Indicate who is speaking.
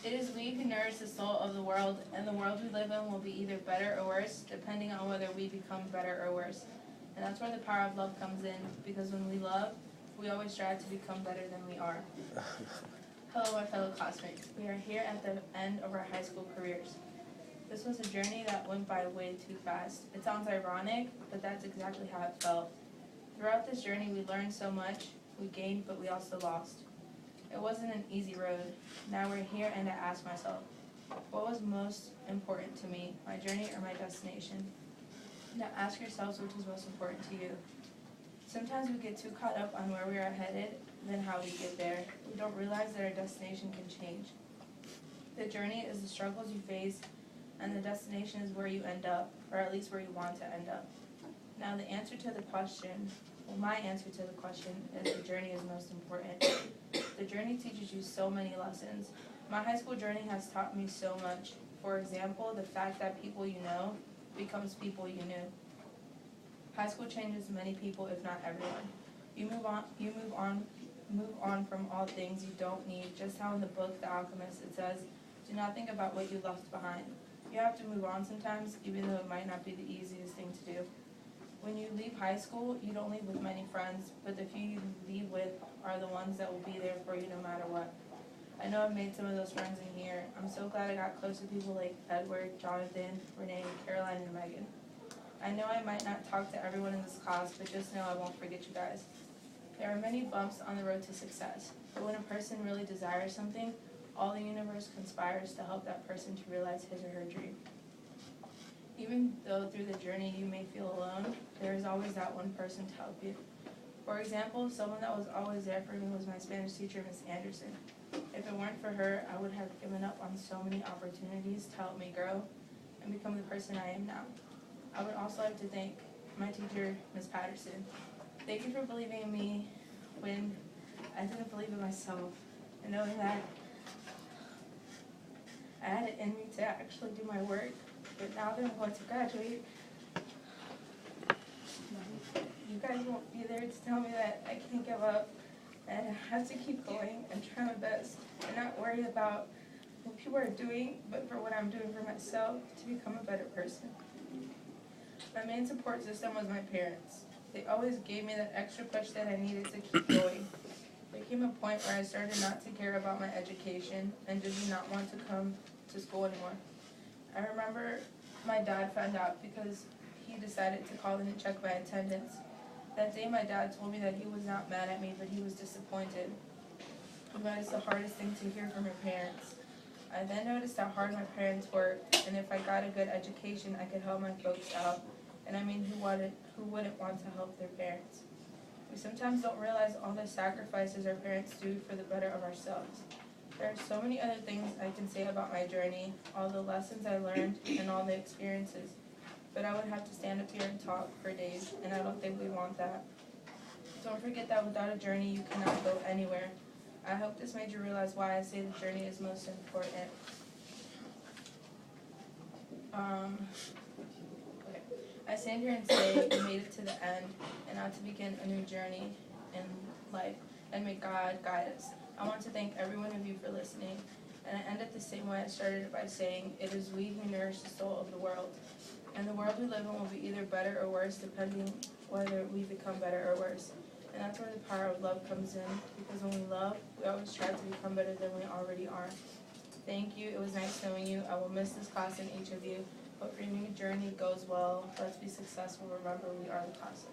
Speaker 1: It is we who nourish the soul of the world, and the world we live in will be either better or worse, depending on whether we become better or worse. And that's where the power of love comes in, because when we love, we always strive to become better than we are. Hello, my fellow classmates. We are here at the end of our high school careers. This was a journey that went by way too fast. It sounds ironic, but that's exactly how it felt. Throughout this journey, we learned so much. We gained, but we also lost. It wasn't an easy road. Now we're here, and I ask myself, what was most important to me, my journey or my destination? Now ask yourselves which is most important to you. Sometimes we get too caught up on where we are headed than how we get there. We don't realize that our destination can change. The journey is the struggles you face, and the destination is where you end up, or at least where you want to end up. Now the answer to the question, my answer to the question is the journey is most important. The journey teaches you so many lessons. My high school journey has taught me so much. For example, the fact that people you know becomes people you knew. High school changes many people, if not everyone. You move on from all things you don't need, just how in the book The Alchemist it says, do not think about what you left behind. You have to move on sometimes, even though it might not be the easiest thing to do. When you leave high school, you don't leave with many friends, but the few you leave with are the ones that will be there for you no matter what. I know I've made some of those friends in here. I'm so glad I got close to people like Edward, Jonathan, Renee, Caroline, and Megan. I know I might not talk to everyone in this class, but just know I won't forget you guys. There are many bumps on the road to success, but when a person really desires something, all the universe conspires to help that person to realize his or her dream. Even though through the journey you may feel alone, there is always that one person to help you. For example, someone that was always there for me was my Spanish teacher, Miss Anderson. If it weren't for her, I would have given up on so many opportunities to help me grow and become the person I am now. I would also like to thank my teacher, Ms. Patterson. Thank you for believing in me when I didn't believe in myself, and knowing that I had it in me to actually do my work. But now that I'm going to graduate, you guys won't be there to tell me that I can't give up, and I have to keep going and try my best and not worry about what people are doing, but for what I'm doing for myself to become a better person. My main support system was my parents. They always gave me that extra push that I needed to keep going. There came a point where I started not to care about my education and just did not want to come to school anymore. I remember my dad found out because he decided to call in and check my attendance. That day my dad told me that he was not mad at me, but he was disappointed. That is the hardest thing to hear from your parents. I then noticed how hard my parents worked, and if I got a good education, I could help my folks out. And I mean, who wouldn't want to help their parents? We sometimes don't realize all the sacrifices our parents do for the better of ourselves. There are so many other things I can say about my journey, all the lessons I learned, and all the experiences. But I would have to stand up here and talk for days, and I don't think we want that. Don't forget that without a journey, you cannot go anywhere. I hope this made you realize why I say the journey is most important. Okay. I stand here and say we made it to the end, and now to begin a new journey in life, and may God guide us. I want to thank every one of you for listening, and I end it the same way I started it by saying, it is we who nourish the soul of the world, and the world we live in will be either better or worse, depending whether we become better or worse. And that's where the power of love comes in, because when we love, we always strive to become better than we already are. Thank you. It was nice knowing you. I will miss this class and each of you. Hope your new journey goes well. Let's be successful. Remember, we are the class.